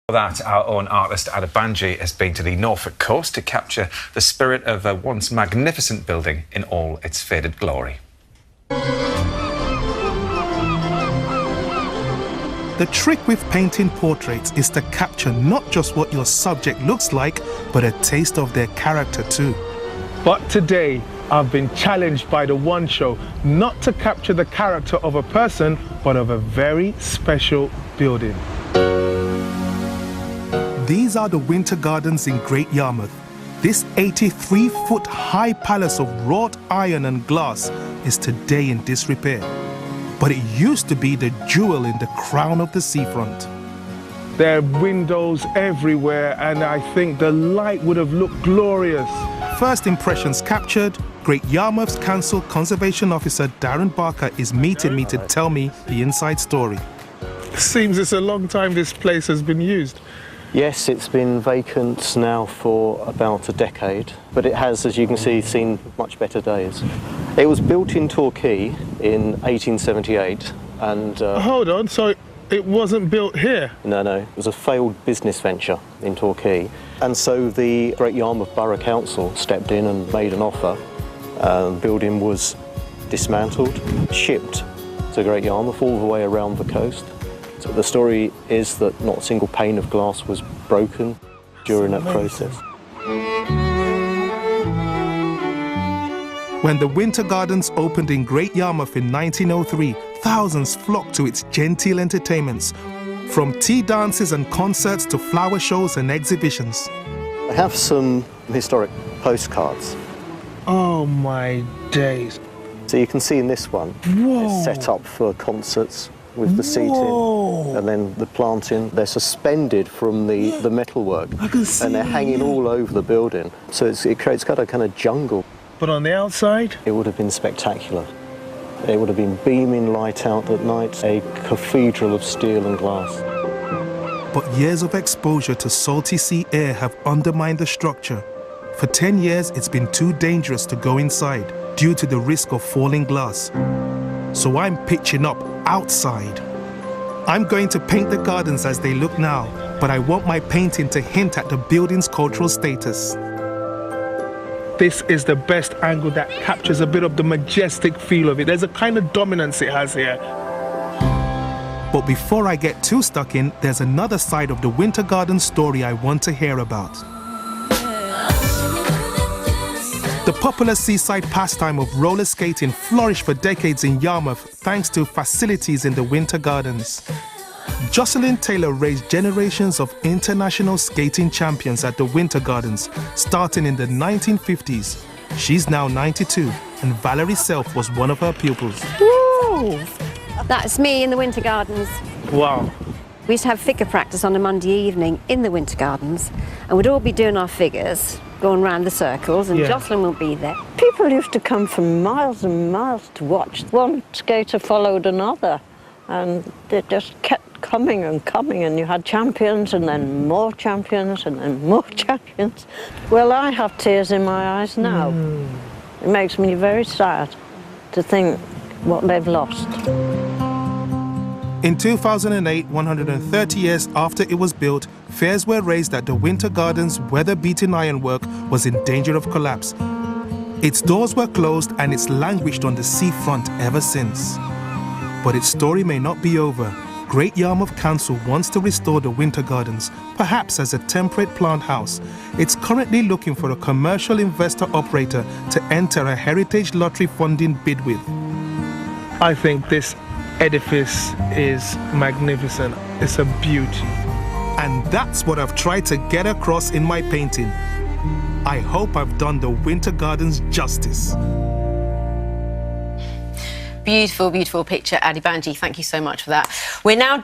For that, our own artist ADEBANJI has been to the Norfolk coast to capture the spirit of a once magnificent building in all its faded glory. The trick with painting portraits is to capture not just what your subject looks like, but a taste of their character too. But today, I've been challenged by the One Show not to capture the character of a person, but of a very special building. These are the Winter Gardens in Great Yarmouth. This 83-foot high palace of wrought iron and glass is today in disrepair. But it used to be the jewel in the crown of the seafront. There are windows everywhere, and I think the light would have looked glorious. First impressions captured, Great Yarmouth Council Conservation Officer Darren Barker is meeting me to tell me the inside story. Seems it's a long time this place has been used. Yes, it's been vacant now for about a decade, but it has, as you can see, seen much better days. It was built in Torquay in 1878 and... Hold on, so it wasn't built here? No, it was a failed business venture in Torquay. And so the Great Yarmouth Borough Council stepped in and made an offer. The building was dismantled, shipped to Great Yarmouth all the way around the coast. So the story is that not a single pane of glass was broken during that process. When the Winter Gardens opened in Great Yarmouth in 1903, thousands flocked to its genteel entertainments, from tea dances and concerts to flower shows and exhibitions. I have some historic postcards. Oh my days. So you can see in this one, it's set up for concerts with the seating and then the planting. They're suspended from the metalwork and they're hanging all over the building. So it creates kind of jungle. But on the outside? It would have been spectacular. It would have been beaming light out at night, a cathedral of steel and glass. But years of exposure to salty sea air have undermined the structure. For 10 years, it's been too dangerous to go inside due to the risk of falling glass. So I'm pitching up outside. I'm going to paint the gardens as they look now, but I want my painting to hint at the building's cultural status. This is the best angle that captures a bit of the majestic feel of it. There's a kind of dominance it has here. But before I get too stuck in, there's another side of the Winter Garden story I want to hear about. The popular seaside pastime of roller skating flourished for decades in Yarmouth thanks to facilities in the Winter Gardens. Jocelyn Taylor raised generations of international skating champions at the Winter Gardens, starting in the 1950s. She's now 92, and Valerie Self was one of her pupils. Woo! That's me in the Winter Gardens. Wow. We used to have figure practice on a Monday evening in the Winter Gardens, and we'd all be doing our figures, going round the circles, and Jocelyn will be there. People used to come from miles and miles to watch. One skater followed another, and they just kept coming and coming, and you had champions, and then more champions, and then more champions. Well, I have tears in my eyes now. It makes me very sad to think what they've lost. In 2008, 130 years after it was built, fears were raised that the Winter Gardens' weather-beaten ironwork was in danger of collapse. Its doors were closed and it's languished on the seafront ever since. But its story may not be over. Great Yarmouth Council wants to restore the Winter Gardens, perhaps as a temperate plant house. It's currently looking for a commercial investor operator to enter a heritage lottery funding bid with. I think this edifice is magnificent. It's a beauty. And that's what I've tried to get across in my painting. I hope I've done the Winter Gardens justice. Beautiful, beautiful picture, ADEBANJI. Thank you so much for that. We're now